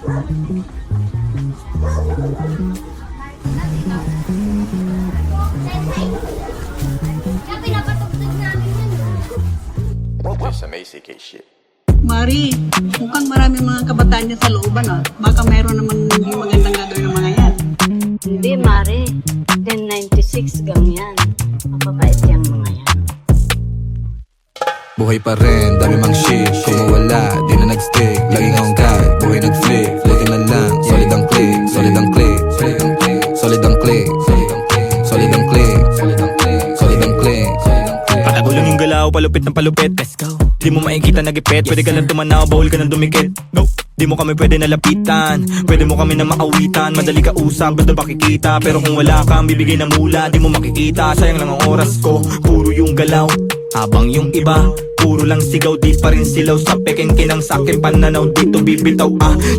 There's some ACK shit. Mari, mukhang marami mga kabataan niya sa looban ah. Baka meron naman hindi magandang gagawin ng mga yan. Hindi, Mare. 1096 gang yan. Mapapait yung mga yan. Buhay pa rin, dami mang shit. Kung mawala, di na nag-stick. Laging akong kahit, buhay nag-flick. Floating na lang, solid ang click. Solid ang click. Solid ang click. Solid ang click. Solid ang click. Solid ang click. Patago lang yung galaw, palupit ng palupit. Let's go. Di mo makikita nagipet, pwede ka lang tumanaw, bawal ka nang dumikit. No. Di mo kami pwede nalapitan, pwede mo kami na maawitan. Madali ka usap, basta makikita. Pero kung wala kang bibigay na mula, di mo makikita. Sayang lang ang oras ko, puro yung galaw. Habang yung iba, puro lang sigaw, di pa rin silaw. Sa peking kinang sakin pananaw, dito bibitaw.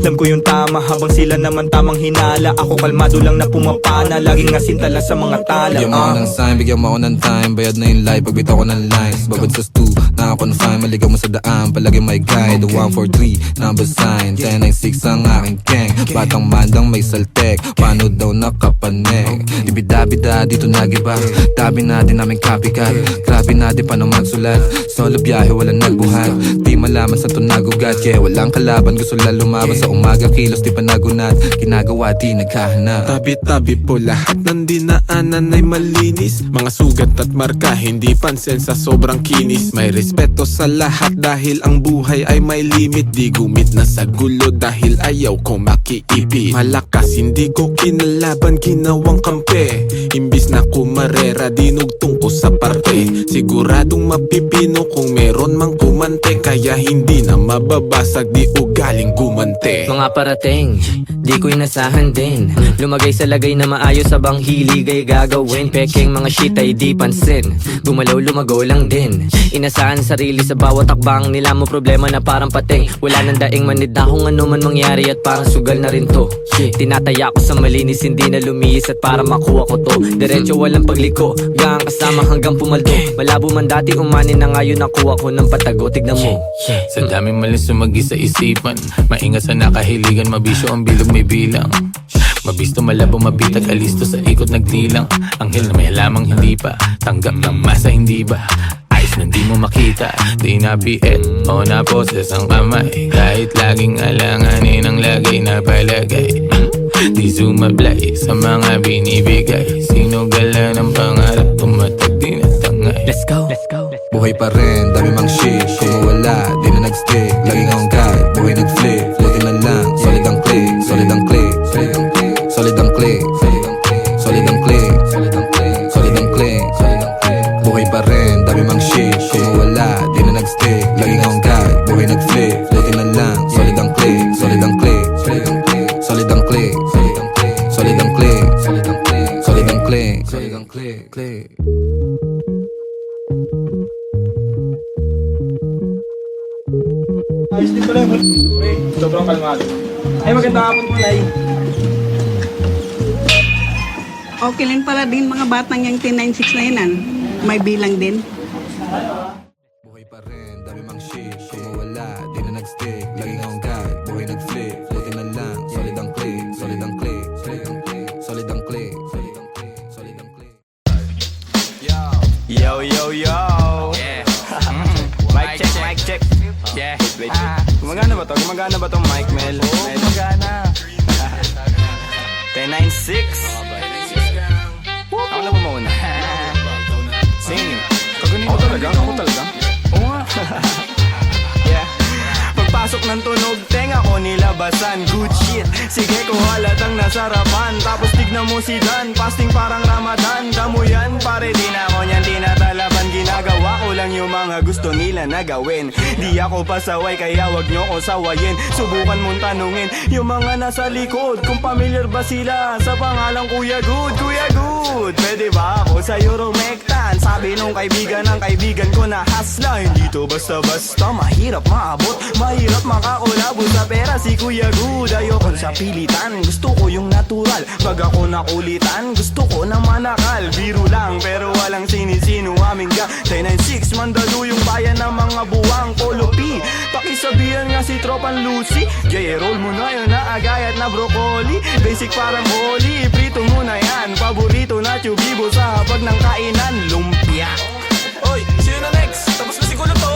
Alam ko yung tama, habang sila naman tamang hinala. Ako kalmado lang na pumapana, laging asintala sa mga tala. Bigyan mo ako ng sign, bigyan mo ako ng time. Bayad na yung life, pagbitaw ko ng lines. Babad sa stu, nakakonfine, maligaw mo sa daan. Palagi may guide, the 143, number sign 1096 ang aking gang. Batang mandang may saltek, paano daw nakapanek. Ibida-bida, dito nagiba. Tabi natin namin copycat. Grabe natin paano magsulat. Solo biyahe, walang nagbuhat. Di malaman sa tunagugat, kaya walang kalaban. Gusto lang lumaban sa umaga, kilos di pa nagunat. Ginagawa di naghahanap. Tabi-tabi po lahat ng dinaanan ay malinis. Mga sugat at marka, hindi pansin sa sobrang kinis. May respeto sa lahat dahil ang buhay ay may limit. Di gumit na sa gulo dahil ayaw ko makiipit. Malakas, hindi ko kinalaban, ginawang kampe. Imbis na kumarera, dinugtong ko sa parte. Siguradong mapipino kung meron mang kumante. Kaya hindi na mababasag, di ugaling gumante. Mga parating, di ko inasahan din. Lumagay sa lagay na maayos, sabang hilig ay gagawin. Peking mga shit ay di pansin, gumalaw lumago lang din. Inasahan sarili sa bawat takbang nila mo, problema na parang pating. Wala nang daing manida kung ano man mangyari at parang sugal na rin to. Tinataya ko sa malinis, hindi na lumihis at para makuha ko to. Diretso walang pagliko, gang kasama hanggang pumaldo. Malabo man dati umani na ngayon nakuha ko ng patago, tignan mo. Sa daming malis sumagi sa isipan, maingat sa nakahiligan, mabisyo ang bilog may bilang. Mabisto, malabo, mabitag, alisto sa ikot nagdilang. Anghel na may alamang hindi pa tanggap ng masa, hindi ba? Ayos na di mo makita, di nabiet o naposes ang kamay. Kahit laging alanganin ang lagay na palagay. Di sumablay sa mga binibigay. Sinugala ng pangarap, tumatag din at tangay. Let's go, let's go. Buhay pa rin, dami mang shit. Kung mawala, di na nag-stick. Laging akong kahit, buhay nag-flip. Floating na lang, solid ang click. Solid ang click. Solid ang click. Solid ang click. Solid ang click. Buhay pa rin, dami mang shit. Kung mawala, di na nag-stick. Laging akong kahit, buhay nag-flip. Floating na lang, solid ang click. Solid ang click. Solid ang click. Solid ang click. Solid ang click. Solid ang click. Ayos din pala yun. Sobrang kalmado. Ay, magandang hapon po, Nay. Okay lang pala din mga batang yung 1096 na yun ah. May bilang din. Buhay pa rin, dami mang shit. Kung mawala, di na nag-stick. Laging akong kahit, buhay nag-flip. Floating na lang, solid ang click. Solid ang click. Solid ang click. Solid ang click. Yo, yo, yo. Yeah. Mic check, mic check. Yeah. Wait. Gumagana ba to? Gumagana ba tong mic, Mel? Oo, gumagana. 1096. Ako na ba mauna? Sing. Ako talaga? Oo nga. Yeah. Pagpasok ng tunog, tenga ko nilabasan. Good shit. Sige ko halatang nasarapan. Tapos tignan mo si Dan, fasting parang Ramadan. Damo yan, pare di na ako niyan tinatalaban. Ginagawa ko lang yung mga gusto nila na gawin. Di ako pasaway kaya wag nyo ko sawayin. Subukan mong tanungin yung mga nasa likod kung familiar ba sila sa pangalang Kuya Good. Kuya Good, pwede ba ako sa Euromectan? Sabi nung kaibigan ng kaibigan ko na hasla. Hindi to basta-basta, mahirap maabot, mahirap Hirap makakulabo sa pera si Kuya Good. Ayoko sa pilitan, gusto ko yung natural. Pag ako nakulitan, gusto ko na manakal. Biro lang pero walang sinisino aming gang 996, Mandaluyong bayan ng mga buwang Polopi. Pakisabihan nga si Tropan Lucy, J-roll mo na yun na agayat na broccoli. Basic parang holy, prito mo na yan. Paborito na chubibo sa hapag ng kainan, lumpia. Oy, sino na next? Tapos na siguro to.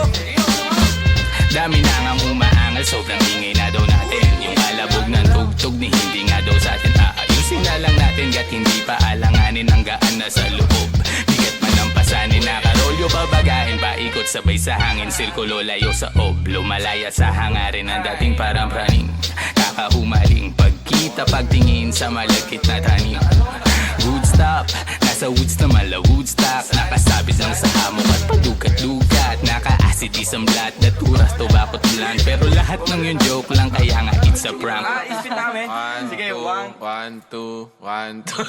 Dami na ngang umaangal, sobrang ingay na daw natin. Yung kalabog ng tugtog ni hindi nga daw sa atin aayusin na lang natin, gat hindi pa alanganin ang gaan na sa loob. Bigat man ang pasanin, nakarolyo babagahin, paikot sabay sa hangin, sirkulo layo sa ob. Lumalaya sa hangarin ang dating parang praning, kakahumaling pagkita pagtingin sa malagkit na tanim. Good stop, nasa woods na mala Woodstock, nakasabit lang sa hamok at padukat-dukat, naka-acid isang blat, daturas to bakot ulan. Pero lahat ng yun joke lang, kaya nga it's a prank. Ispit namin. Sige, 1, 2, 1, 2.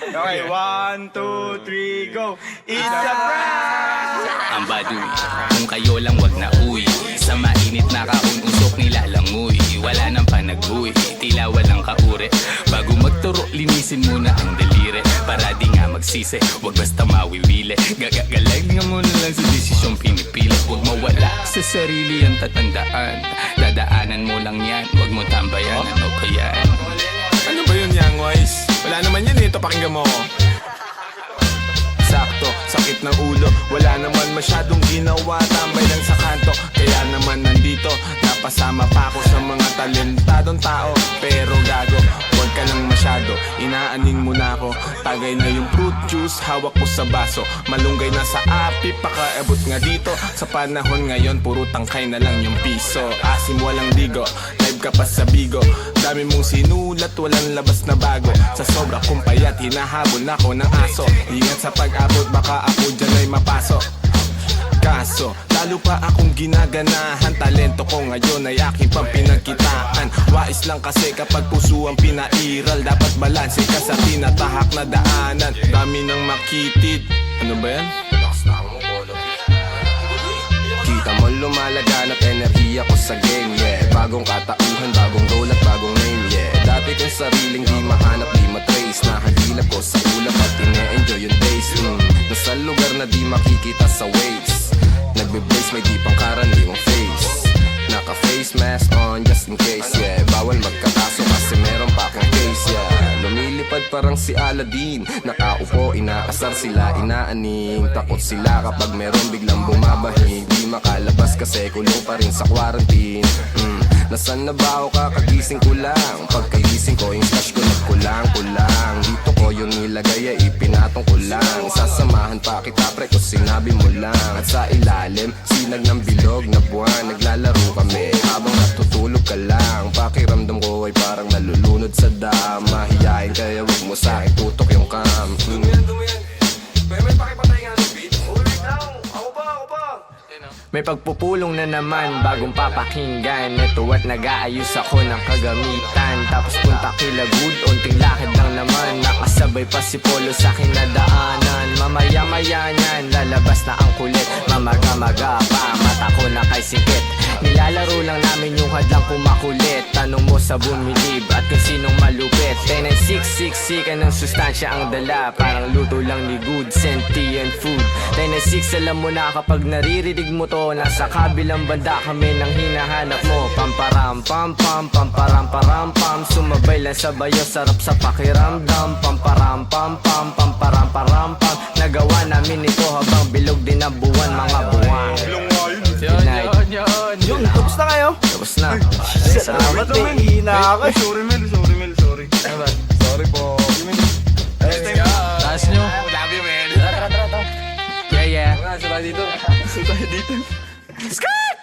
Okay, 1, 2, 3, go. It's a prank! Ang baduy, kung kayo lang wag na uwi, sa mainit na kahon usok nilalangoy. Wala nang panag-uwi, tila walang kaure. Bago magturo, linisin muna ang daliri, para di nga magsisi, wag basta mawiwili. Gagagalag nga mo na lang sa desisyong pinipili. Huwag mawala sa sarili ang tatandaan, dadaanan mo lang yan, wag mo tambayan. Ano ba yan? Ano ba yun, Young Wise? Wala naman yan, ito pakinggan mo ko. Sakto, sakit ng ulo, wala naman masyadong ginawa, tambay lang sa kanto. Kaya naman nandito, napasama pa ako sa mga talentadong tao. Pero gago, huwag ka lang masyado, inaaning mo na ako. Tagay na yung fruit juice, hawak ko sa baso. Malunggay na sa api, pakaabot nga dito. Sa panahon ngayon, puro tangkay na lang yung piso. Asim walang digo, live ka pa sa bigo. Dami mong sinulat, walang labas na bago. Sa sobra kong payat, hinahabol na ako ng aso. Ingat sa pag-abot, baka ako dyan ay mapasok. Kaso, lalo pa akong ginaganahan. Talento ko ngayon ay aking pang pinagkitaan. Wais lang kasi kapag puso ang pinairal, dapat balanse ka sa tinatahak na daanan. Dami ng makitid. Ano ba yan? Kita mo lumalaganap enerhiya ko sa game, yeah. Bagong katauhan, bagong role at bagong name, yeah. Dati kong sariling di mahanap, di matrace. Nakagilap ko sa ulap at ine-enjoy yung days. Nasa lugar na di makikita sa waves. Nagbe-blaze, may di pang karaniwang face. Naka-face mask on just in case, yeah. Bawal magkakaso kasi meron pa akong case, yeah. Lumilipad parang si Aladdin, nakaupo, inaasar sila, inaaning. Takot sila kapag meron biglang bumabahig. Di makalabas kasi kulong pa rin sa quarantine. Nasaan na ba ako, kakagising ko lang. Pagkagising ko, yung stash ko nagkulang-kulang. Dito ko yung nilagay ay ipinatong ko lang. Sasamahan pa kita pre kung sinabi mo lang. At sa ilalim, sinag ng bilog na buwan. Naglalaro kami habang natutulog ka lang. Pakiramdam ko ay parang nalulunod sa dam. Mahihain kaya wag mo sa akin tutok yung cam. May pakipatay nga ng beat. Wait lang, ako pa. May pagpupulong na naman, bagong papakinggan. Ito at nag-aayos ako ng kagamitan. Tapos punta kila Good, unting lakad lang naman. Nakasabay pa si Polo sa kinadaanan. Mamaya-maya niyan, lalabas na ang kulit. Mamaga-maga pa, mata ko na kay sikit. Nilalaro lang namin yung hadlang kumakulit. Tanong mo sa bumilib at kung sinong malupit. 10-9-6-6-6 ka ng sustansya ang dala. Parang luto lang ni Good, sentient food. 10-9-6 alam mo na kapag naririnig mo to. Nasa kabilang banda kami nang hinahanap mo. Pamparam-pam-pam, pamparam-param-pam. Sumabay lang sa bayo, sarap sa pakiramdam. Pamparam-pam-pam, pamparam-param-pam. Nagawa namin ito habang bilog din ang buwan, mga buwan. Good night. Yun, tapos na kayo? Tapos na. Salamat eh, hihina ako. Sorry Mel. Sorry po. Taas nyo. Love you, man. Tara. Yeah. Sabay dito. Skirt!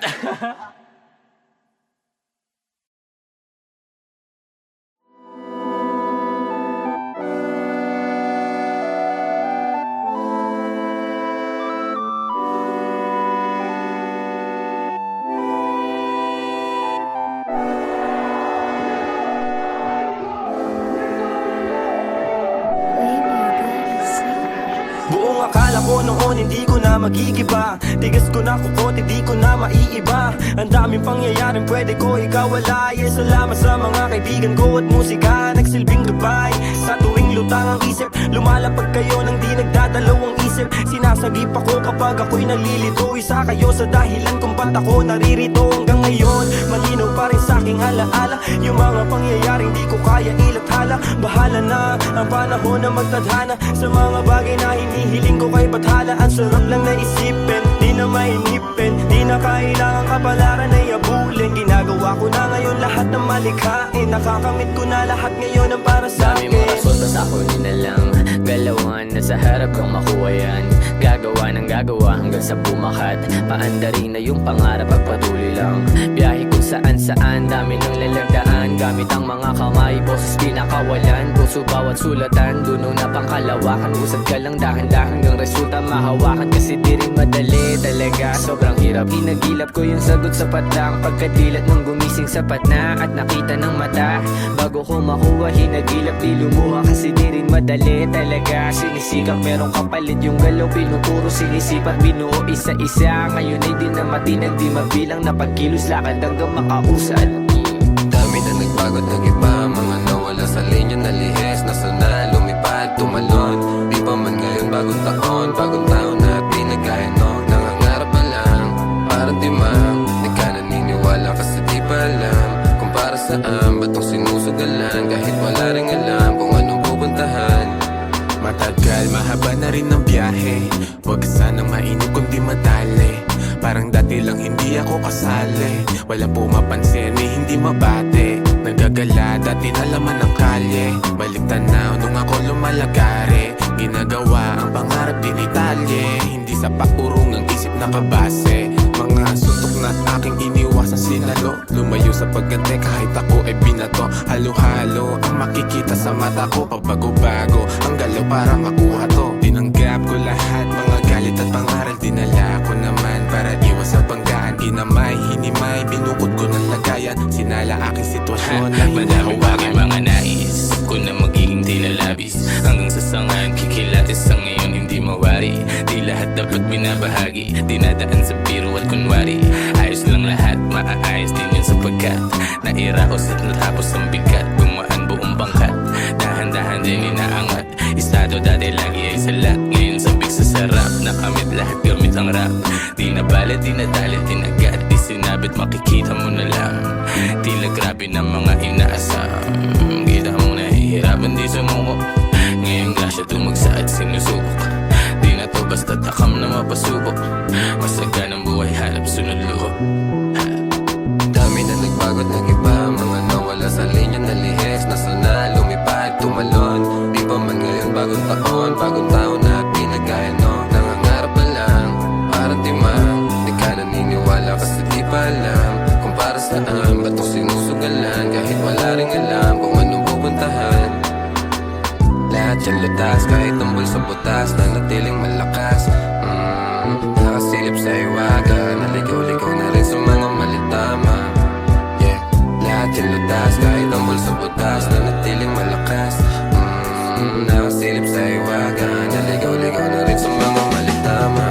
Buong akala ko noon hindi ko na magigiba. Tigas ko na kukot, hindi ko na maiiba. Ang daming pangyayaring pwede ko ikawala. Yeah, salamat sa mga kaibigan ko at musika, nagsilbing gabay sa tuwing lutang ang isip. Lumalapag kayo nang di nagdadalawang isip. Sinasagip ako kapag ako'y nalilito. Isa kayo sa dahilan kung ba't ako naririto hanggang ngayon. Malinaw pa rin sa aking alaala yung mga pangyayaring di ko kaya ilathala. Bahala na ang panahon na magtadhana sa mga bagay na hinihiling ko kay bathala. Ang sarap lang na isipin, di na mainipin, di na kailangan kapalaran ay abulin. Ginagawa ko na ngayon lahat ng malikhain. Nakakamit ko na lahat ngayon ang para sa akin. Dami mga soltas ako na lang galawan na sa harap kong makuha yan. Gagawa ng gagawa hanggang sa bumakat. Paandarin na yung pangarap, pagpatuloy lang. Biyahe kung saan saan, dami ng lalagdaan. Gamit ang mga kamay, boses pinakawalan. Puso bawat sulatan, duno na pangkalawakan. Usad ka lang dahan-dahan hanggang resulta mahawakan. Kasi di rin madali talaga, sobrang hirap. Hinagilap ko yung sagot sapat lang. Pagkadilat ng gumising sapat na at nakita ng mata. Bago ko makuha, hinagilap di lumuha. Kasi di rin madali talaga, sinisikap merong kapalit yung galaw. Pinuturo sinisipat, binuo isa-isa. Ngayon ay di na matinag, di mabilang. Na pagkilos lakad hanggang makausad. Dami na nagbago at nag-iba. Mga nawala sa linya na lihis. Nasa na lumipad, tumalon. Di pa man ngayon bagong taon na di nagaya noon. Nangangarap pa lang, parang timang. Di ka naniniwala kasi di pa alam kung para saan ba't tong sinusugalan. Kahit wala ring alam kung anong pupuntahan. Matagal, mahaba na rin ang biyahe. Huwag ka sanang mainip kundi madali. Parang dati lang hindi ako kasali. Walang pumapansin, hindi mabate. Nagagala, dati nalaman ng kalye. Balik tanaw nung ako lumalagari. Ginagawa ang pangarap din italye. Hindi sa pakurong ang isip nakabase. Mga suntok na aking iniwasan sinalo. Lumayo sa pagganti kahit ako ay binato. Halo-halo ang makikita sa mata ko. Pabago-bago ang galaw para makuha to. Tinanggap ko lahat, mga galit at pangaral. Dinala ko naman para iwas sa banggaan. Inamay, hinimay, binukod ko ng lagayan. Sinala aking sitwasyon na Madaming bagay mga nais ko na magiging tilalabis. Hanggang sa sangan kikilatis sa ngayon hindi mawari. Di lahat dapat binabahagi, dinadaan sa biro at kunwari. Ayos lang lahat, maaayos din yun sapagkat nairaos at natapos ang bigat. Gumaan buong bangkat, dahan-dahan din inaangat. Estado dati lagi ay salat, ngayon sabik sa sarap. Nakamit lahat gamit ang rap. Di na bala, di na dalit, di na gat. Di sinabit, makikita mo na lang. Tila grabe na mga inaasam. Kita mo nahihirapan, di sumuko. Ngayong grasya tumagsa at sinusubok. Di na to basta takam na mapasubok. Masagan ang buhay, hanap sunod luho. Dami na nagbago at nag-iba. Mga nawala sa linya na lihis. Nasa na lumipad, tumalon. Di pa man ngayon bagong taon na di nagaya noon. Nangangarap pa lang, parang timang. Di ka naniniwala kasi di pa alam kung para saan ba't tong sinusugalan. Kahit wala ring alam kung anong pupuntahan. Lahat yan lutas, kahit tumbol sa butas. Nanatiling malakas, nakasilip sa iwaga. Naligaw-ligaw na rin sa mga malitama. Yeah, lahat yan lutas, kahit tumbol sa butas. Nanatiling malakas, nakasilip sa iwaga. Naligaw-ligaw na rin sa mga malitama.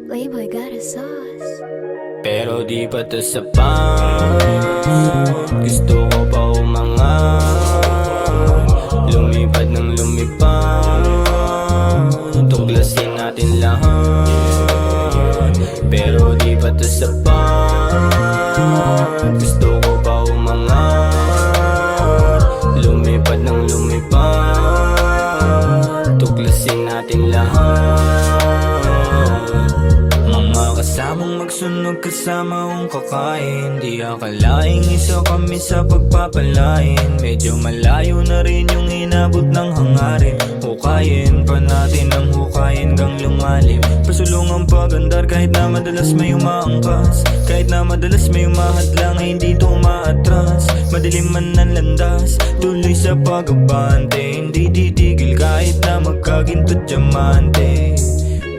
Playboy got a sauce. Pero di pa to sapat. Gusto ko pa umangat. Lumipad ng lumipad. Tuklasin natin lahat. Pero di pa to sapat. Gusto ko pa umangat. Lumipad ng lumipad. Tuklasin natin lahat. kasama kong kakain. Di akalaing isa kami sa pagpapalain. Medyo malayo na rin yung inabot ng hangarin. Hukayin pa natin ang hukayin hanggang lumalim. Pasulungang pagandar kahit na madalas may umaangkas. Kahit na madalas may umahadlang ay hindi to umaatras. Madilim man ang landas, tuloy sa pag-abante. Hindi titigil kahit na magkaginto diamante.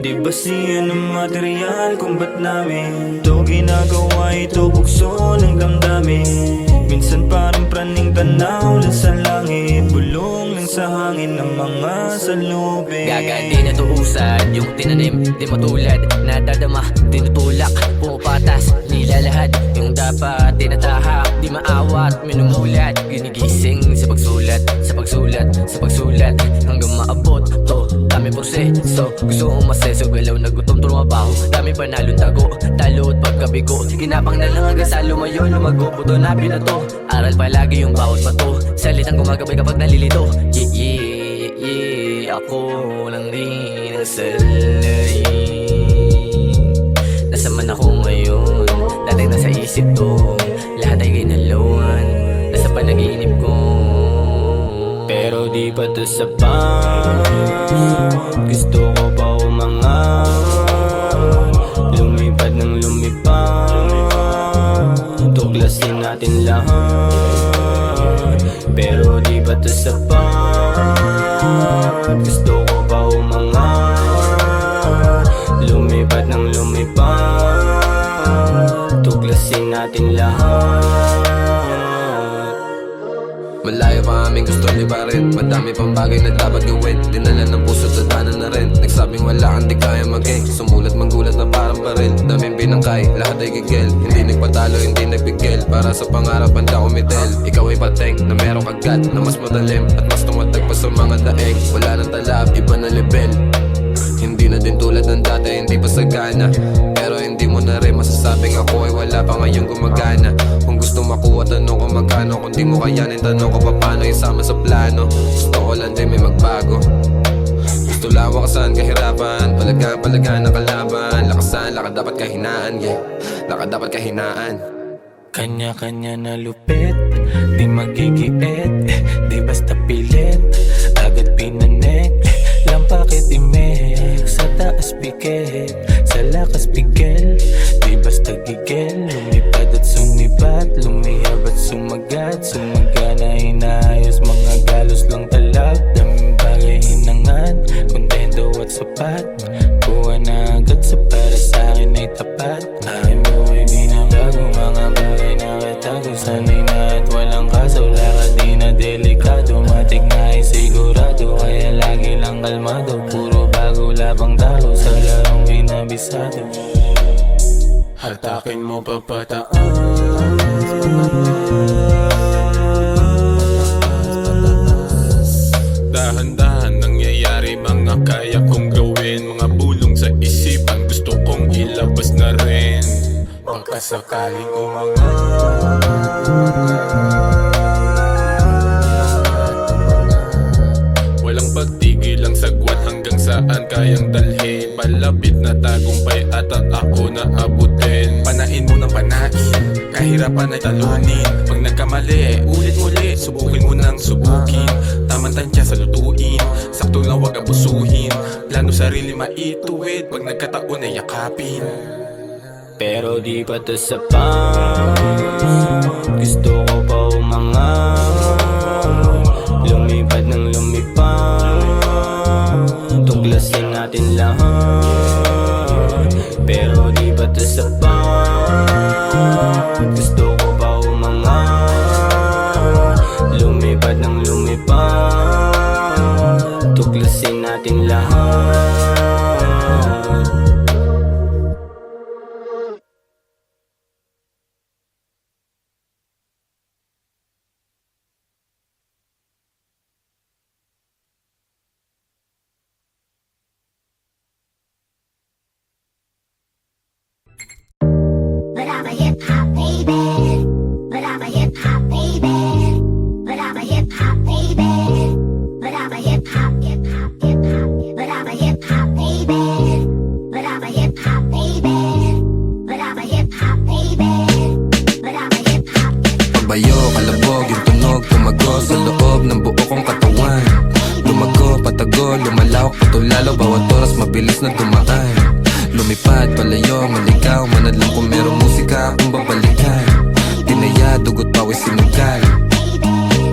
Di ba siya ng material kung ba't namin ito ginagawa, ito bukso ng damdamin. Minsan parang praning tanaw lang sa langit, bulong lang sa hangin ng mga salubin. Gaga di natuusad, yung tinanim di matulad. Nadadama, tinutulak, pumapatas, nilalahad. Yung dapat tinatahak, di maawat, minumulat. Ginigising sa pagsulat, sa pagsulat, sa pagsulat. Hanggang maabot to, dami proseso. Gusto umaseso, galaw na gutom, trumabaho. Dami panalong tago, talo at pagkabigo. Ginapang na lang hanggang sa lumayo, lumago. Buto na binato, aral palagi yung bawat bato. Salitang gumagabay kapag nalilito. Ako lang rin ang salarin. Nasaan ako ngayon, dating nasa isip to. Lahat ay ginalawan, nasa panaginip ko. Pero di pa to sapat, gusto ko pa umangat. Lumipad ng lumipad, tuklasin natin lahat. Pero di pa to sapat, gusto ko pa umangat. Lumipad ng lumipad, tuklasin natin lahat. Malayo pa aming gusto libarin. Madami pang bagay na dapat gawin. Dinala ng puso at daanan na rin. Nagsabing wala kang di kaya mag-hang. Sumulat manggulat na parang baril. Daming binangkay, lahat ay gigil. Hindi nagpatalo, hindi nagpigil. Para sa pangarap handa umitel. Ikaw ay pateng na merong kagat na mas madalim at mas tumatag pa sa mga daeng. Wala nang talab, iba na level. Hindi na din tulad ng dati, hindi pa sagana. Pero hindi mo na rin masasabing ako ay wala pa ngayong gumagana. Kung gusto makuha, tanong ko magkano. Kung di mo kayanin, tanong ko paano isama sa plano. Gusto ko lang din may magbago. Gusto lawakasan, kahirapan. Palagaan ng kalaban. Lakasan, lakad dapat kahinaan, yeah. Lakad dapat kahinaan. Kanya-kanya na lupit, di magigiit, di basta pilit. Agad pinanek, lang bakit imek. Sa taas pikit, sa lakas bigel, di basta gigel. Lumipad at sumibat, lumiyab at sumagat. Sumagana inaayos, mga galos lang talag. Daming bagay hinangad, kontento at sapat. Kuha na agad sa para sa akin ay tapat. Aking buhay di na bago, mga bagay na katago. Sanay na at walang kaso, lakad di na delikado. Matik na ay sigurado, kaya lagi lang kalmado. Puro bago labang talo, sa larong binabisado. Hatakin mo papataas. Dahan-dahan nangyayari mga kaya kong gawin. Mga bulong sa isipan gusto kong ilabas na rin. Pagkasakaling umangat, walang pagtigil ang sagwat hanggang saan kayang dalhin. Palapit na tagumpay at ako na abutin. Panain mo ng panain, kahirapan ay talunin. Pag nagkamali, ulit muli, subukin mo nang subukin. Tamang tansya sa lutuin, sakto lang wag abusuhin. Plano sarili maituwid, pag nagkataon ay yakapin. Pero di pa to sapat, gusto ko pa umangat. Lumipad ng lumipad, tuklasin natin lahat. Pero di pa to sapat, gusto ko pa umangat. Lumipad ng lumipad, tuklasin natin lahat. yung tunog tumago sa loob ng buo kong katawan. Lumago, patago, lumalawak, patulalo, bawat oras mabilis na dumaan. Lumipad, palayo, maligaw, manadlang kung merong musika akong babalikan. Tinaya, dugot, pawis, sinugal,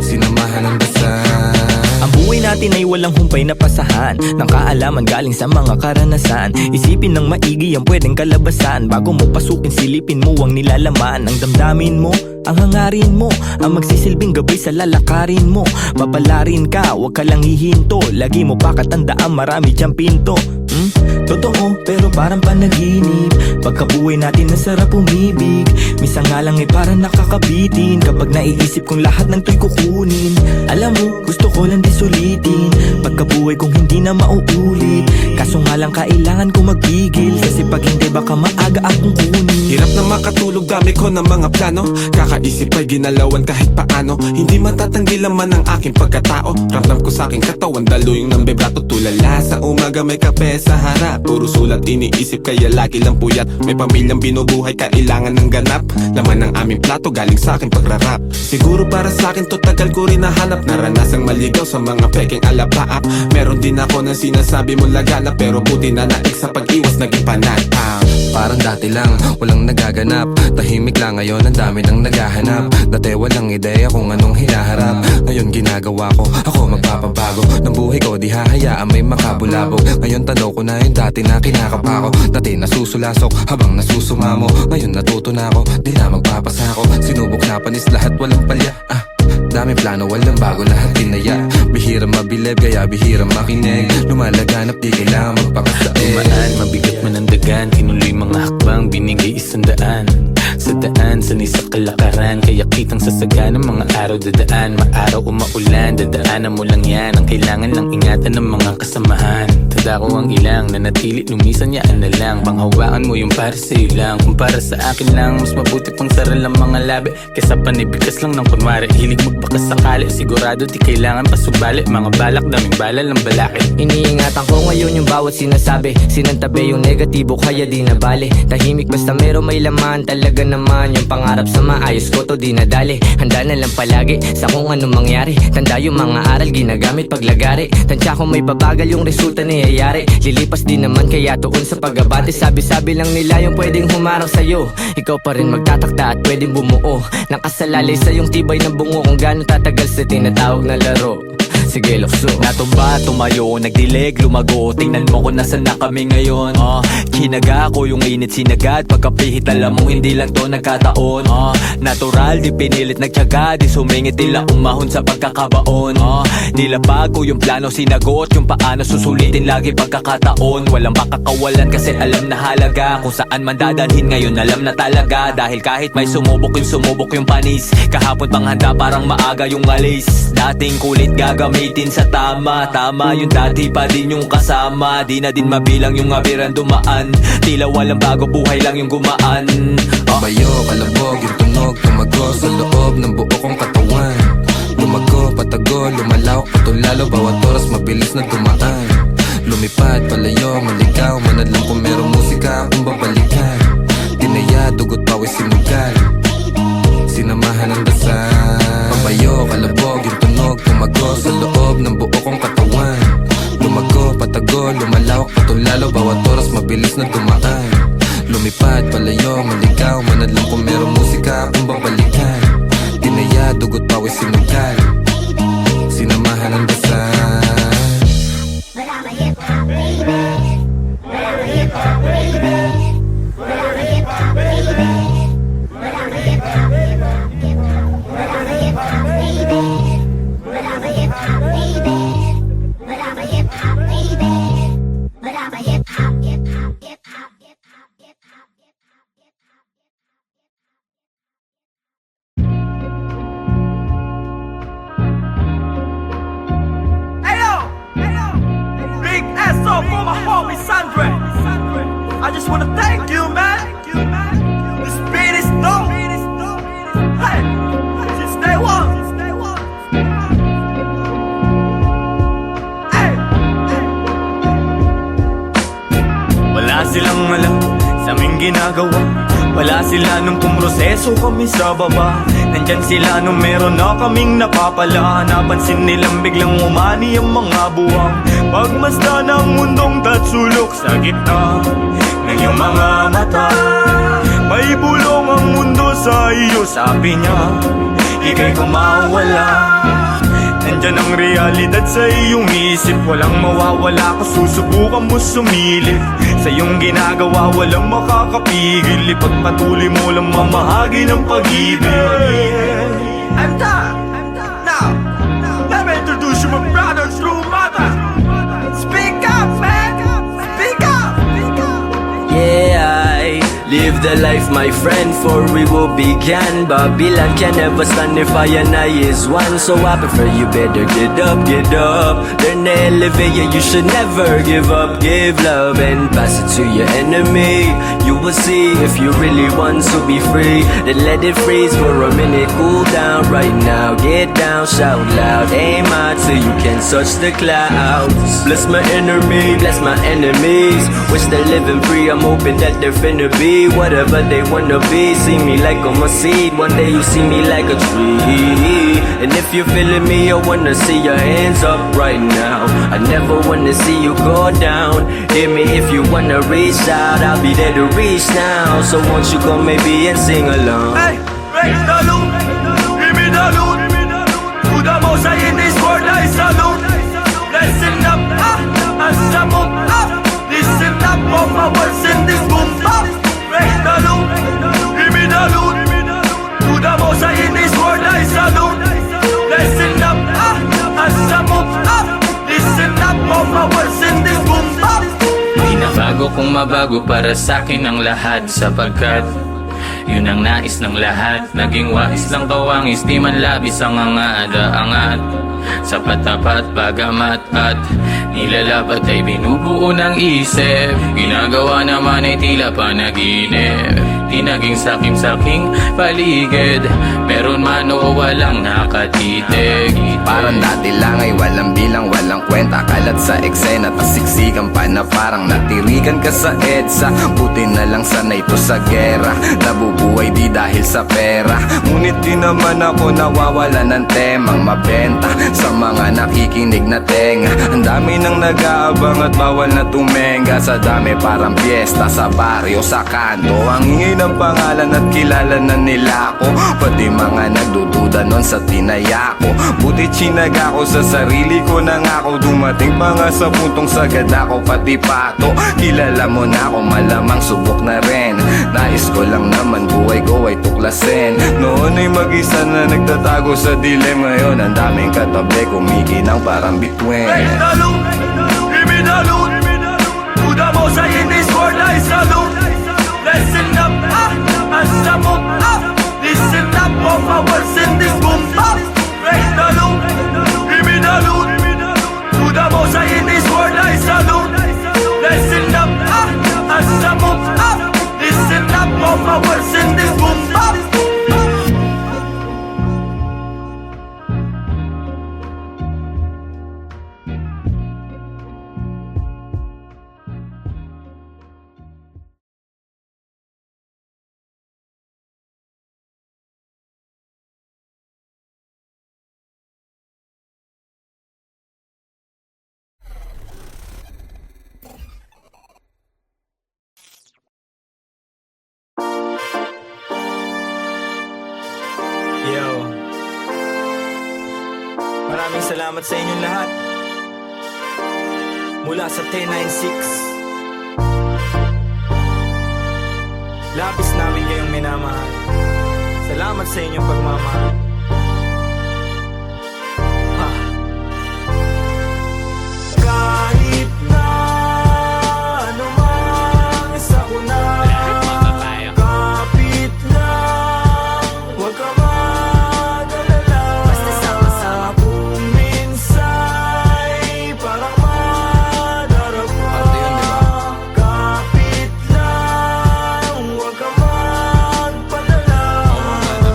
sinamahan ng dasal. Ang buhay natin ay walang humpay na pasahan ng kaalaman galing sa mga karanasan. Isipin ng maigi ang pwedeng kalabasan. Bago mo pasukin, silipin mo ang nilalaman. Ang damdamin mo, ang hangarin mo, ang magsisilbing gabay sa lalakarin mo. Papalarin ka, wag ka lang hihinto. Lagi mo pa katandaan, marami diyang pinto. Totoo, pero parang panaginip. Pagkabuhay natin nasarap umibig. Minsan nga lang ay parang nakakabitin kapag naiisip kong lahat ng to'y kukunin. Alam mo, gusto ko lang di sulitin pagkabuhay kong hindi na mauulit. Kaso nga lang kailangan ko magpigil, kasi pag hindi baka maaga akong kunin. Hirap na makatulog, dami ko ng mga plano. Kakaisip ay ginalawan kahit paano. Hindi matatanggi laman ang aking pagkatao. Ramdam ko sa aking katawan, daluyong ng vibrato. Tulala sa umaga, may kape sa harap. Puro sulat iniisip, kaya lagi lang puyat. May pamilyang binubuhay, kailangan ng ganap. Laman ng aming plato, galing sa aking pagrarap. Siguro para sa akin to, tagal ko rin nahanap. Naranasang maligaw sa mga peking alapaap. Meron din ako ng sinasabi mong laganap, pero buti na naik sa pag-iwas, naging panatang. Parang dati lang, walang nagaganap. Tahimik lang, ngayon ang dami nang naghahanap. Dati walang ideya kung anong hinaharap. Ngayon ginagawa ko, ako magpapabago ng buhay ko, di hahayaan may makabulabog. Ngayon tanaw ko na yung dati na kinakapa ko. Dati nasusulasok habang nasusumamo. Ngayon natuto na ako, di na magpapasako. Sinubok na panis lahat, walang palya. Dami plano, walang bago, lahat tinaya. Bihira mabilib, kaya bihira makinig. Lumalaganap, di kailangan magpakasain. Dumaan, mabigat man ang dagan. Tinuloy mga hakbang, binigay 100. Sa daan, sanay sa kalakaran. Kaya kitang sasaga ng mga araw dadaan. Maaraw o maulan, dadaanan mo lang yan. Ang kailangan lang ingatan ng mga kasamahan. Tada ko ang ilang, nanatili, lumisan yaan na lang. Panghawakan mo yung para sa'yo lang. Kung para sa akin lang, mas mabuti pang saral ang mga labi kaysa panibigas lang ng kunwari. Hilig magbakas sakali, sigurado di kailangan pasubali. Mga balak, daming bala lang balaki. Iniingatan ko ngayon yung bawat sinasabi. Sinantabi yung negatibo, kaya di na bale. Tahimik basta meron may laman. Talaga naman yung pangarap sa maayos ko, to di nadali. Handa na lang palagi sa kung anong mangyari. Tanda yung mga aral ginagamit paglagari. Tansya ko may babagal yung resulta niyayari. Lilipas din naman kaya tuon sa pag-abate. Sabi-sabi lang nila yung pwedeng humarang sa'yo. Ikaw pa rin magtatakda at pwedeng bumuo. Nakasalalay sa yung tibay ng bungo. Kung gaano tatagal sa tinatawag na laro. Sige, lukso. Natumba, tumayo, nagdilig, lumago. Tingnan mo kung nasan na kami ngayon. Kinaga ko yung init sinagad. Pagkapihit alam mo hindi lang to nagkataon. Natural, di pinilit nagtyaga. Di sumingit, tila umahon sa pagkakabaon. Nilapag ko yung plano, sinagot yung paano susulitin lagi pagkakataon. Walang makakawalan kasi alam na halaga. Kung saan man dadalhin ngayon alam na talaga. Dahil kahit may sumubok yung panis. Kahapon pang handa parang maaga yung alis. Dating kulit gagamitin sa tama. Tama yung dati pa din yung kasama. Di na din mabilang yung abiran dumaan. Tila walang bago, buhay lang yung gumaan. Bayo, kalabog, yung tunog tumago sa loob ng buo kong katawan. Lumago, patago, lumalawak, patulalo, bawat oras mabilis na dumaan. Lumipad, palayo, maligaw, manadlang kung merong musika akong babalikan. Tinaya, dugot, pawis, sinugal, sinamahan ng dasal. Bayo, kalabog, yung tunog tumago sa loob ng buo kong katawan. Lumago, patago, lumalawak, patulalo, bawat oras mabilis na dumaan. Lumipad, palayo, maligaw, manadlang kung merong musika akong babalikan. Tinaya, dugot, pawis, sinugal, sinamahan ng dasal. I just wanna thank you, man. This beat is dope. Hey, since day one. Hey. Wala silang alam sa aming ginagawa. Wala sila nung pumroseso kami sa baba. Nandyan sila nung meron na kaming napapala. Napansin nilang biglang umani ang mga buwang. Pagmasdan ng mundong tatsulok sa gitna ng iyong mga mata. May bulong ang mundo sa iyo, sabi niya, ika'y kumawala. Nandyan ang realidad sa iyong isip. Walang mawawala kung susubukan mo sumilip. Sa iyong ginagawa walang makakapigil. Ipagpatuloy mo lang mamahagi ng pag-ibig. I'm done. Now, let me introduce you my brother, true mother. Speak up, man. Speak up. Yeah, I live the life, my friend, for we will begin. Babylon can never stand if I and I is one. So I prefer you better get up. Learn to elevate, yeah, you should never give up. Give love and pass it to your enemy. You will see if you really want to be free. Then let it freeze for a minute, cool down right now. Get down, shout loud, aim high till you can touch the clouds. Bless my enemy, bless my enemies. Wish they're living free, I'm hoping that they're finna be whatever they wanna be. See me like I'm a seed, one day you see me like a tree. And if you're feeling me, I wanna see your hands up right now. I never wanna see you go down. Hear me if you wanna reach out, I'll be there to reach now. So won't you come maybe and sing along? Hey, break the loop, give me the loot. To the most high in this world I salute. Listen up, as I move up. Listen up, all my words in this boom bap. Break the loop, give me the loot. To the most high in this world I salute. Listen up, as I move up. Listen up, all my words in this boom bap. Binabago kung mabago para sa'kin ang lahat. Sapagkat yun ang nais ng lahat. Naging wais lang kawangis, di man labis ang angat. Sapat tapat bagamat at nilalapat ay binubuo ng isip. Ginagawa naman ay tila panaginip. Di naging sakim-saking paligid. Meron man o walang nakatitig. Parang dati lang ay walang bilang, walang kwenta. Kalat sa eksena, tas siksikan pa na parang natirikan ka sa EDSA. Buti na lang sanay to sa gera. Nabubuhay di dahil sa pera. Ngunit di naman ako nawawala ng temang mabenta sa mga nakikinig na tenga. Ang dami nang nag-aabang at bawal na tumenga. Sa dami parang piyesta sa baryo, sa kanto. Ang ingay ng pangalan at kilala na nila ako. Pati mga nagdududa nun sa tinaya ko. Buti chinaga ko sa sarili ko na nga ako. Dumating pa nga sa puntong sagad ako pati pato. Kilala mo na ako, malamang subok na rin. Nais ko lang naman buhay ko ay tuklasin. Noon ay mag-isa na nagtatago sa dilim. Ngayon ang daming katabi kumikinang parang bituin. Break the loop, give me the loot. To the most high in this world I salute. Listen up, as I move up. Listen up, all my words in this boom bap. Break the loop, give me the loot. To the most high in this world I salute. Listen up, as I move up. Listen up, all my words in this boom bap. Yo, maraming salamat sa inyong lahat. Mula sa 1096, labis namin kayong minamahal. Salamat sa inyong pagmamahal. Kahit na ano mang isa ko na kapit lang, huwag ka mag-alala. Basta sama-sama. Kung minsa'y parang madarama, kapit lang, huwag ka magpadala.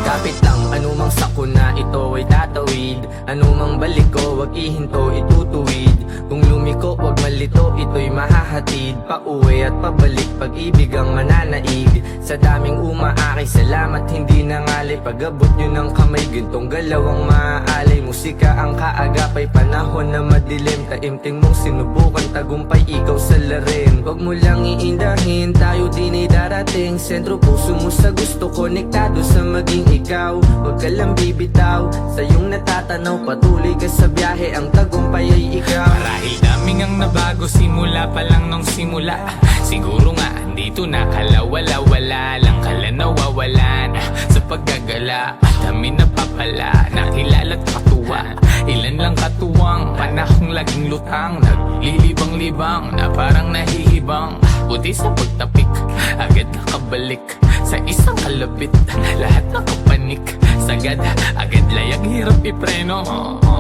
Kapit lang, anumang sakuna ito ay tatawid. Anumang balik ko, wag ihinto, itutuwid. Kung ko, wag malito, ito'y mahahatid pauwi at pabalik, pag-ibig ang mananaig. Sa daming umaakay, salamat hindi nangalay. Pag-abot nyo ng kamay, gintong galaw ang maaalay. Musika ang kaagapay, panahon na madilim. Taimting mong sinubukan, tagumpay ikaw sa larin. Wag mo lang iindahin, tayo din ay darating. Sentro puso mo sa gusto, konektado sa maging ikaw. Wag ka lang bibitaw, sa iyong natatanaw. Patuloy ka sa biyahe, ang tagumpay ay ikaw. Marahil daming ang nabago, simula pa lang nung simula. Siguro nga, dito na kalawala-wala lang kala nawawalan sa paggagala. Dami napapala, nakilala't katuwa. Ilan lang katuwang, panahong laging lutang. Naglilibang-libang, na parang nahihibang. Buti sa pagtapik, agad nakabalik sa isang kalabit. Lahat nakapanik, sagad, agad layag, hirap ipreno.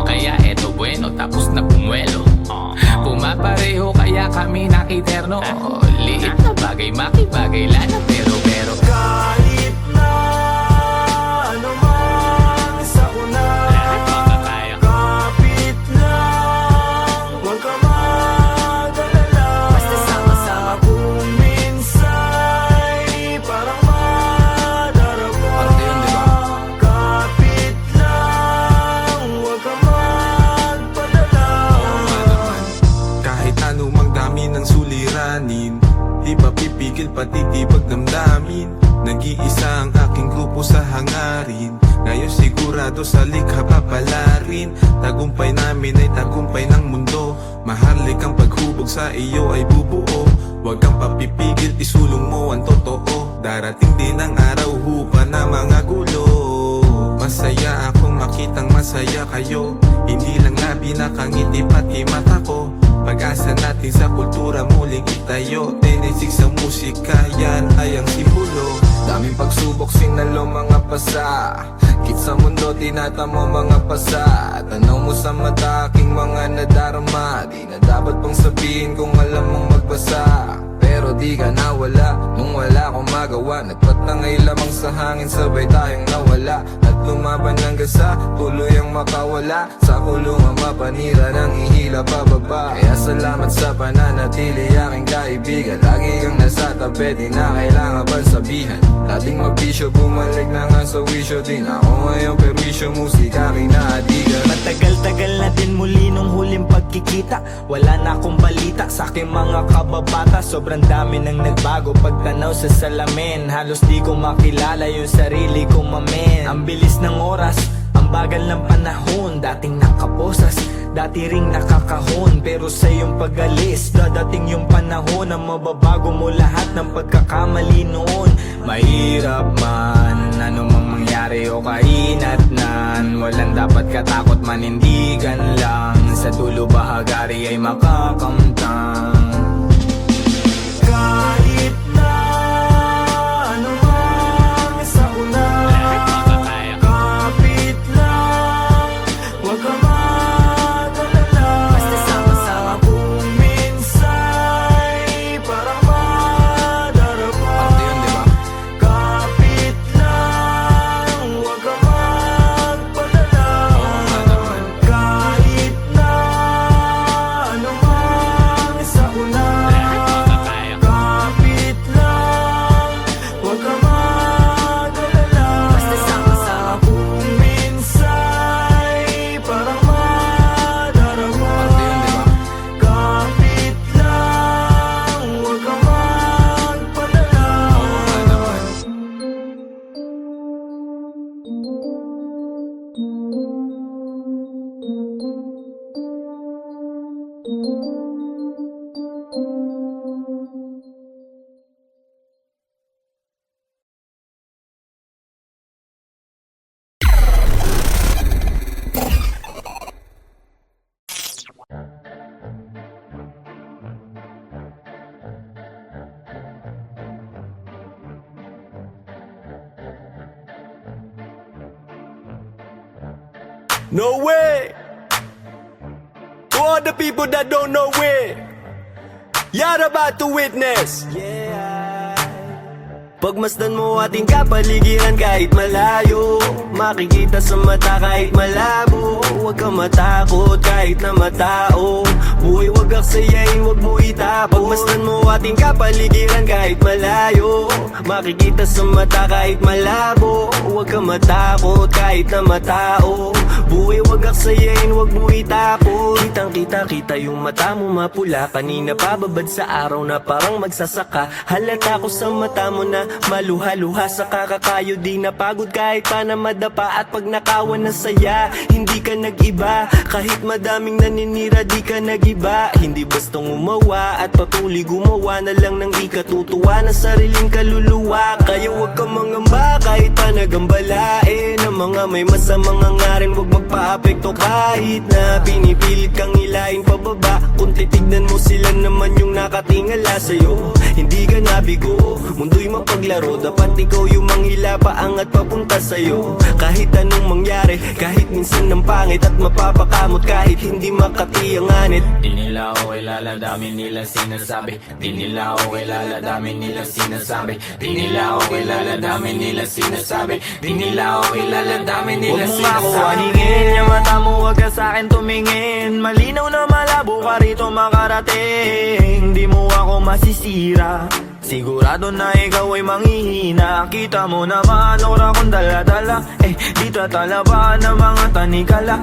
Kaya eto bueno, tapos na bumuelo. Pumapareho kaya kami nakiterno. Liit na bagay, makibagay, lana pero Kahit na ano man sa una, lahat makakaya. kapit lang, huwag ka mag-alala. Basta sama-sama. Kung minsa'y parang madarama, Arte yun, di ba? kapit lang, huwag ka magpadala. Kahit anumang dami ng suliranin, di pa pipigil patitibag damdamin. Nag-iisa ang aking grupo sa hangarin, ngayon sigurado sa likha papalarin. Tagumpay namin ay tagumpay ng mundo. Mahalik ang paghubog sa iyo ay bubuo. Huwag kang papipigil, isulong mo ang totoo. Darating din ang araw, hupa na mga gulo. Masaya akong makitang masaya kayo. Hindi lang labi nakangiti pati mata ko. Pag-asa natin sa kultura muling itayo. 10-6 sa musika, yan ay ang simbolo. Daming pagsubok, sinalo mga pasa. Kit sa mundo, tinatamo mga pasa. Tanaw mo sa mata, aking mga nadarama. Di na dapat pang sabihin kung alam mong magbasa. Pero di ka nawala, nung wala akong magawa. Nagpatangay lamang sa hangin, sabay tayong nawala. At lumaban ng gasa, tuloy ang makawala. Sa kulungan mapanira ng ihila pababa. Kaya salamat sa pananatili, aking kaibigan. Lagi kang nasa tabi, di na kailangan pang sabihan. Dating magbisyo, bumalik na nga sa wisyo din. Ako ngayon perwisyo, musika kinahadigan. Matagal-tagal na din muli nung huling pagkikita. Wala na akong balita sa aking mga kababata. Sobrang dami nang nagbago pagtanaw sa salamin. Halos di ko makilala yung sarili ko, mamen. Ang bilis ng oras, ang bagal ng panahon. Dating nakaposas, dati ring nakakahon. Pero sa iyong pag-alis, dadating yung panahon na mababago mo lahat ng pagkakamali noon. Mahirap man, anumang mangyari o kainatnan. Walang dapat katakot, manindigan lang. Sa dulo bahagari ay makakamtang. Kahit na ano man sa una, kapit lang, huwag ka mag-alala. Basta sama-sama. Kung minsa'y parang madarama, Arte yun, di ba? kapit lang, huwag ka magpadala. Kahit na ano man sa una, kapit lang, huwag ka mag-alala. Basta sama-sama. Kung minsa'y parang madarama, Arte yun, di ba? kapit lang, huwag ka magpadala. No way! To all the people that don't know way, you're about to witness. Pagmasdan mo ating kapaligiran kahit malayo, makikita sa mata kahit malabo. Huwag ka matakot kahit na matao. Buhay wag aksayain, wag mo itapon. Pagmasdan mo ating kapaligiran kahit malayo. Makikita sa mata kahit malabo. Huwag ka matakot kahit na matao. Buhay wag aksayain, wag mo itapon. Kitang kita yung mata mo mapula. Kanina pababad sa araw na parang magsasaka. Halata ko sa mata mo na maluha-luha. Sa kakakayo di napagod kahit pa na madapa. At pag nakawan na saya, hindi ka nag-iba. Kahit madaming naninira di ka nag-iba. Hindi bastang umawa at patuloy gumawa na lang ng ikatutuwa na sariling kaluluwa. Kaya wag ka mangamba kahit pa nagambalain. Ang mga may masamang hangarin wag magpa-apekto. Kahit na pinipilit kang ilain pababa, kung titignan mo sila naman yung nakatingala sa'yo. Hindi ka nabigo, mundo'y mapaglaro. Dapat ikaw yung manghila paangat papunta sa'yo. Kahit anong mangyari, kahit minsan ng pangit at mapapakamot, kahit hindi makatiyanganit. Di nila ako kilala, dami nilang sinasabi. Di nila ako kilala, dami nilang sinasabi. Di nila ako kilala, dami nilang sinasabi. Di nila ako kilala, dami nilang sinasabi. Huwag mo ako aningin, yung mata mo wag ka sa'kin tumingin. Malinaw na malabo ka rito makarating. Di mo ako masisira, sigurado na ikaw ay manghihina. Kita mo naman ora kong dala-dala. Di tatalaban ng mga tanikala.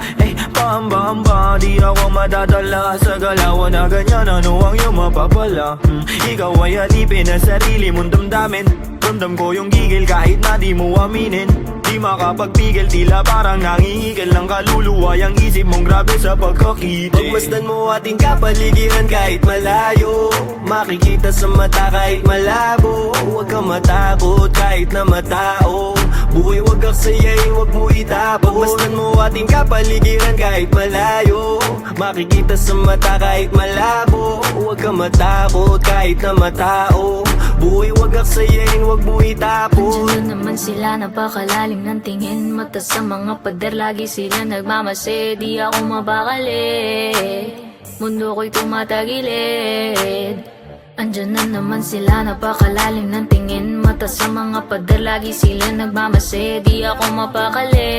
Pahamba-hamba, di ako madadala sa galawan na ganyan. Ano ang iyong mapapala? Ikaw ay alipin na sarili mong damdamin. Ramdam ko yung gigil kahit na di mo aminin. Di makapagpigil, tila parang nangihigil ng kaluluwa. Yang isip mong grabe sa pagkakita. Pagmasdan mo ating kapaligiran kahit malayo. Makikita sa mata kahit malabo. Huwag ka matakot kahit na matao. Buhay wag aksayain, wag mo itapon. Pagmasdan mo ating kapaligiran kahit malayo. Makikita sa mata kahit malabo. Huwag ka matakot kahit na matao. Buhay wag aksayain, wag mo itapon. Andiyan na naman sila, napakalalim ng tingin. Mata sa mga pader, lagi sila nagmamase. Di ako mabakali, mundo ko'y tumatagilid. Andiyan na naman sila, napakalalim ng tingin. Mata sa mga pader, lagi sila nagmamase. Di ako mapakali,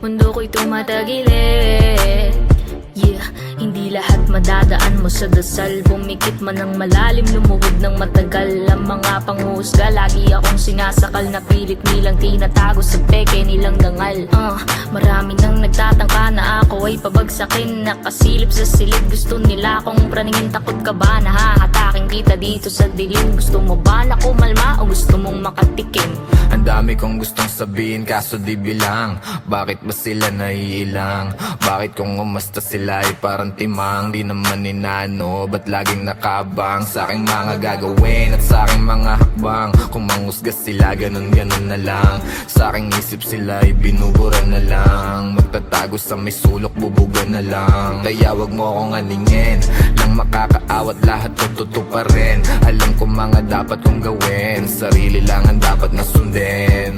mundo ko'y tumatagilid. Yeah, hindi lahat madadaan mo sa dasal. Pumikit man ng malalim, lumuhod ng matagal. Ang mga panghusga, lagi akong sinasakal. Na pilit nilang tinatago sa peke nilang dangal. Marami nang nagtatangka na ako ay pabagsakin. Nakasilip sa silid, gusto nila akong praningin. Takot ka ba na hahatakin kita dito sa dilim? Gusto mo ba na kumalma o gusto mong makatikim? Ang dami kong gustong sabihin kaso di bilang. Bakit ba sila naiilang? Bakit kung umasta sila ay parang timang? Di naman inano, ba't laging nakabang sa aking mga gagawin at sa aking mga hakbang? Kung manghusga sila, ganun-ganun na lang. Sa aking isip sila ay binubura na lang. Magtatago sa may sulok, bubuga na lang. Kaya wag mo akong aningin, lang makakaawat lahat tututuparin. Alam ko mga dapat kong gawin, sarili lang ang dapat na sundin.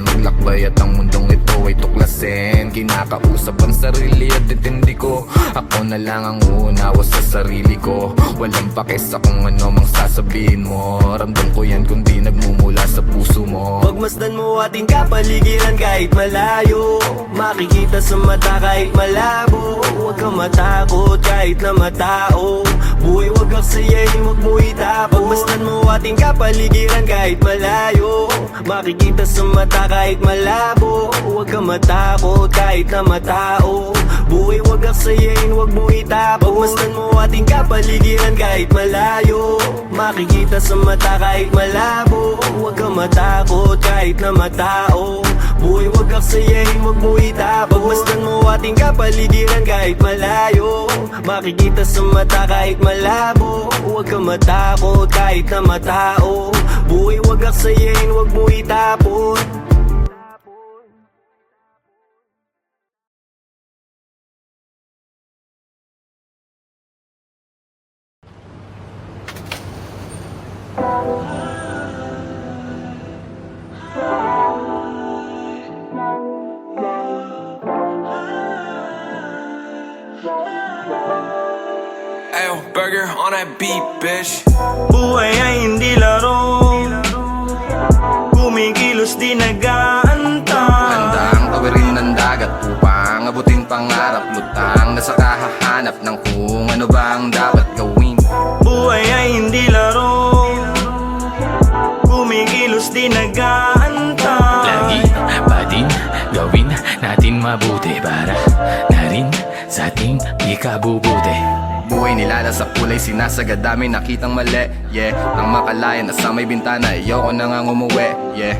Maglakbay at ang mundong ito ay tuklasin. Kinakausap ang sarili at itindi ko. Ako na lang ang uunawa sa sarili ko. Walang pake sa kung ano mang sasabihin mo. Ramdam ko yan kundi nagmumula sa puso mo. Pagmasdan mo ating kapaligiran kahit malayo. Makikita sa mata kahit malabo. Huwag ka matakot kahit na matao. Buhay wag aksayain, wag mo itapon. Pagmasdan mo ating kapaligiran kahit malayo. Makikita sa mata kahit malabo. Huwag ka matakot kahit na matao. Buhay wag aksayain, wag mo itapon. Pagmasdan mo ating kapaligiran kahit malayo. Makikita sa mata kahit malabo. Huwag ka matakot kahit na matao. Buhay wag aksayain, wag mo itapon. Pagmasdan mo ating kapaligiran kahit malayo. Makikita sa mata kahit malabo. Huwag ka matakot kahit na matao. Buhay wag aksayain, wag mo itapon. Ayo, burger on that beat, bitch. Buhay ay hindi laro, kumikilos di nag-aantay. Handa ang tawirin ng dagat upang abutin pa pangarap, lutang na sa kahahanap ng kung ano bang dapat gawin. Buhay ay hindi laro, kumikilos di nag-aantay. Lagi pa din gawin natin mabuti para na rin sa ating ikabubuti. Buhay nilala sa kulay, sinasagad dami nakitang mali. Yeah, nang makalaya na sa may bintana, ayoko na nga umuwi. Yeah,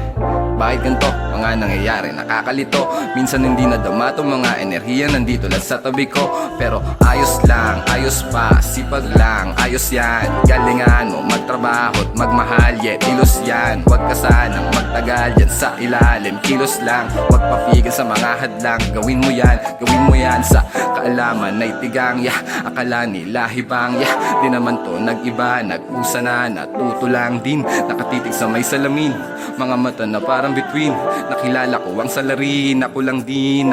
bakit ganito? Mga nangyayari, nakakalito. Minsan hindi nadama tong mga enerhiya nandito lang sa tabi ko. Pero ayos lang, ayos pa, sipag lang, ayos yan. Galingan mo, magtrabaho at magmahal, yeah, kilos yan. Huwag ka sanang magtagal yan sa ilalim, kilos lang. Huwag papigil sa mga hadlang, gawin mo yan sa kaalaman na itigang, yeah. Akala nila hibang, yeah, di naman to nag-iba, nag-usa na, natuto lang din. Nakatitig sa may salamin, mga mata na parang between. Nakilala ko ang salarin, ako lang din.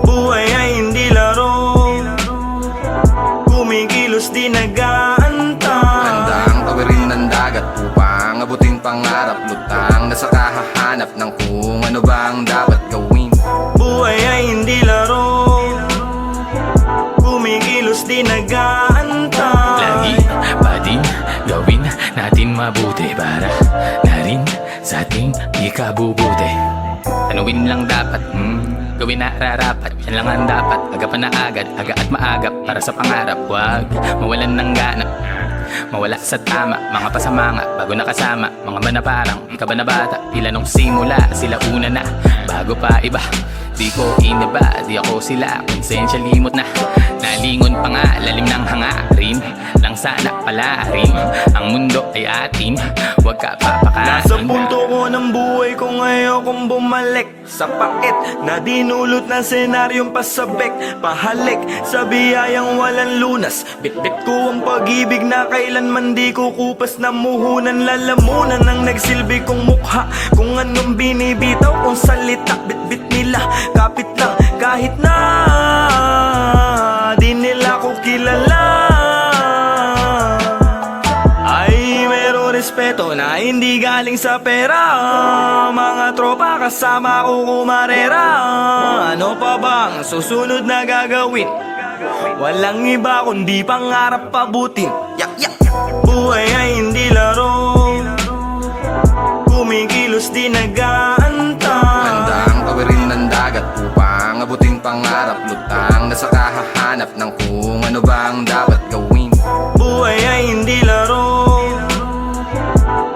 Buhay ay hindi laro, kumikilos di nag-aantay. Handang tawirin ng dagat upang abutin pangarap, lutang na sa kahahanap ng kung ano bang dapat gawin. Buhay ay hindi laro, kumikilos di nag-aantay. Lagi pa din gawin natin mabuti para na rin sa ating ikabubuti. Tanawin lang dapat, gawin na rarapat. Yan lang ang dapat, aga pa na agad, aga at maagap. Para sa pangarap, wag mawalan ng ganap, mawala sa tama, mga pasamanga bago nakasama, mga manaparang ka ba na bata, pila nung simula, sila una na, bago pa iba. Di ko iniba, di ako sila, konsensya limot na, nalingon pa nga, lalim ng hangarin, lang sana pala rin, ang mundo ay atin, wag ka papakain. Nasa punto ko ng buhay ko ngayon kung bumalik sa pakit na dinulot ng senaryong pasabik, pahalik sa biyayang walang lunas. Bitbit ko ang pag-ibig na kailanman di ko kupas na muhunan, lalamunan ng nagsilbi kong mukha, kung anong binibitaw kong salita, bitbit nila kapit lang kahit na di nila ko kilala. Ay meron respeto na hindi galing sa pera, mga tropa kasama ko kumarera. Ano pa bang susunod na gagawin? Walang iba kundi pangarap pabutin. Buhay ay hindi laro, kumikilos di nag-aantay. Handang tawirin ng dagat upang abutin pangarap, lutang na sa kahahanap ng kung ano bang dapat gawin. Buhay ay hindi laro,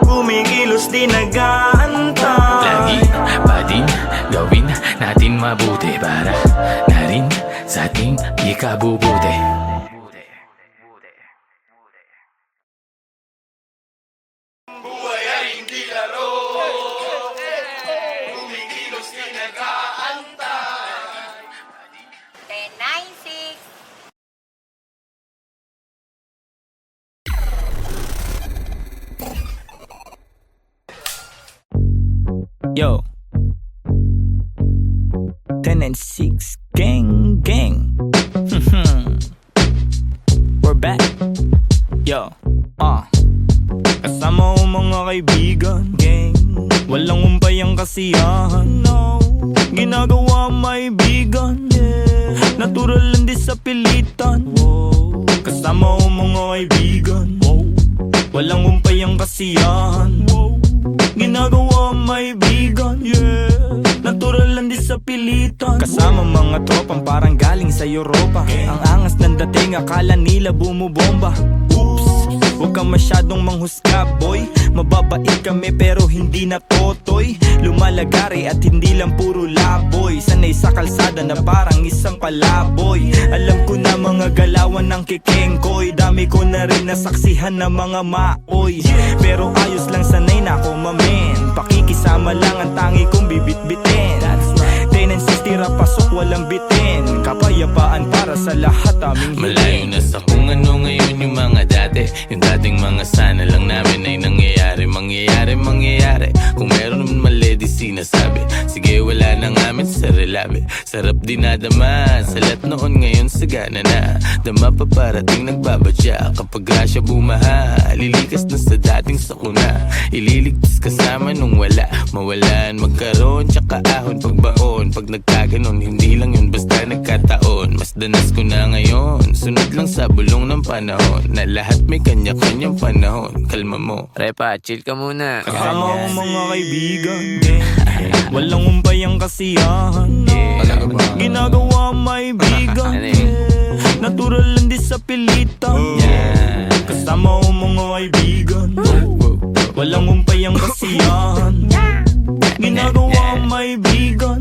kumikilos di nag-aantay. Lagi pa din gawin natin mabuti para na rin sa ating ikabubuti. Yo, 10 and 6 gang gang. We're back. Yo, kasama ko mga kaibigan, gang. Walang umpay ang kasiyahan, no. Ginagawa may bigan, yeah. Natural lang din sa pilitan, wow. Kasama ko mga kaibigan, wow. Walang umpay ang kasiyahan, wow. Ginagawa may bigan, yeah. Natural lang din sa pilitan. Kasama mga tropang parang galing sa Europa. Ang angas ng dating, akala nila bumubomba. Oops, huwag kang masyadong manghusga, boy. Mababait kami pero hindi na totoy. Lumalagari at hindi lang puro laboy. Sanay sa kalsada na parang isang palaboy. Alam ko na mga galawan ng kikengkoy. Dami ko na rin nasaksihan na mga maoy. Pero ayos lang, sanay na ako mamen. Pakikisama lang ang tangi kong bibit-bitin. 10 and 6 tira pasok walang bitin. Kapayapaan para sa lahat aming Malayo na sa kung ano ngayon yung mga dati. Yung dating mga sana lang namin ay mangyayari. Kung meron naman mali di sinasabi, sige wala na ngamin sa relabe. Sarap dinadama, salat noon ngayon sagana na. Dama pa parating nagbabadya, kapag grasya bumaha, lilikas na sa dating sakuna. Ililigtas kasama nung wala, mawalan, magkaroon, tsaka ahon pagbaon. Pag nagkaganon, hindi lang yun basta nagkaroon. pagkakataon, mas danas ko na ngayon. Sunod lang sa bulong ng panahon, na lahat may kanya-kanyang panahon. Kalma mo, Repa, chill ka muna. Kasama ko mga kaibigan, walang umpay ang kasiyahan. Ginagawa may bigan, natural lang di sa pilitan. Kasama ko mga kaibigan, walang umpay ang kasiyahan. Ginagawa may bigan,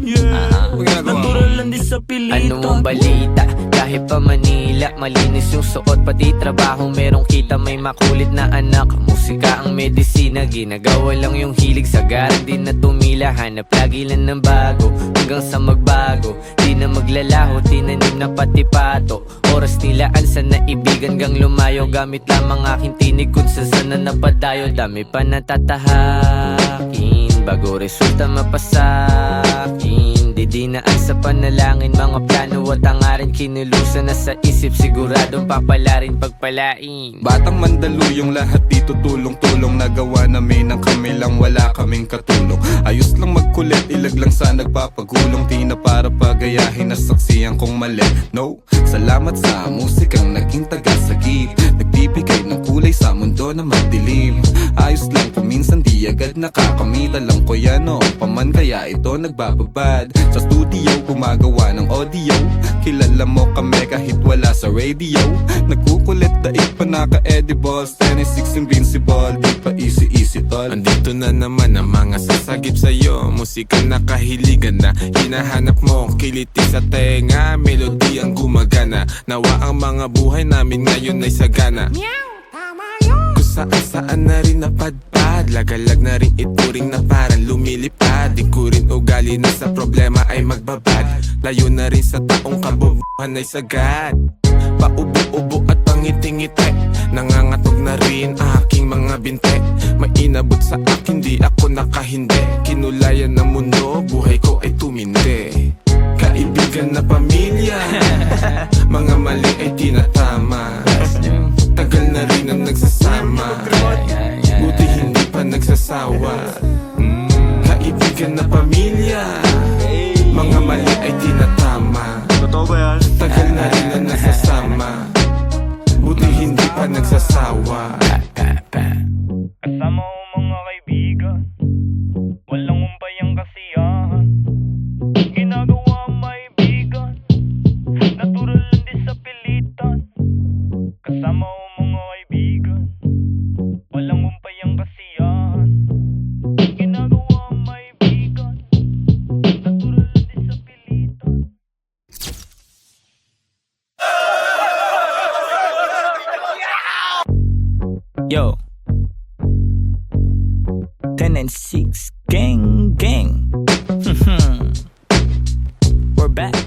natural lang di sa pilitan. Ano ang balita? Kahit pa Manila, malinis yung suot, pati trabaho merong kita. May makulit na anak, musika ang medisina. Ginagawa lang yung hilig, sa di na tumila. Hanap lagi lang ng bago, hanggang sa magbago. Di na maglalaho, tinanim na pati pato. Oras nilaan sa naibigan gang lumayo. Gamit lamang aking tinig kung saan na napadayo. Dami pa natatahakin bago resulta mapasakin. Didinaan sa panalangin, mga plano at hangarin. Kinulusan na sa isip, siguradong papalarin pagpalain. Batang Mandaluyong, lahat dito tulong-tulong. Nagawa namin ang kami lang, wala kaming katulong. Ayos lang magkulit, ilag lang sa nagpapagulong. Di na para pagayahin, nasaksiyan kong mali. No, salamat sa musikang naging tagasagip. Nagbibigay ng kulay sa mundo na madilim. Ayos lang kung minsan di agad nakakamita. Lang ko yan o paman, kaya ito nagbababad. Sa studio gumagawa ng audio, kilala mo kami kahit wala sa radio. Nagkukulit daig pa naka-edibles, 26 invincible, di pa easy tol. Andito na naman ang mga sasagip sa'yo, musika na kahiligan na hinahanap mo. Kiliti sa tenga, melody ang gumagana. Nawa ang mga buhay namin ngayon ay sagana. Kung saan-saan na rin napadpad, lagalag na rin ituring na parang lumilipad. Di ko rin ugali na sa problema ay magbabad. Layo na rin sa taong kabubuhan ay sagad. Paubo-ubo at pangiti-ngiti, nangangatog na rin aking mga binte. May inabot sa akin, di ako nakahindi. Kinulayan ng mundo, buhay ko ay tumindi. Kaibigan na pamilya, mga mali ay tinatama. Tagal na rin ang nagsasama, buti hindi pa nagsasawa. Kaibigan na pamilya, mga mali ay tinatama. Totoo ba yan? Tagal na rin ang nagsasama, buti hindi pa nagsasawa. Kasama ko mga kaibigan, walang umpay ang kasiyahan. Ginagawa may bigan, natural lang di sa pilitan. Kasama ko mga kaibigan, walang umpay ang kasiyahan. Ginagawa may bigan, natural lang di sa pilitan. Yo, 10 and 6, gang. We're back.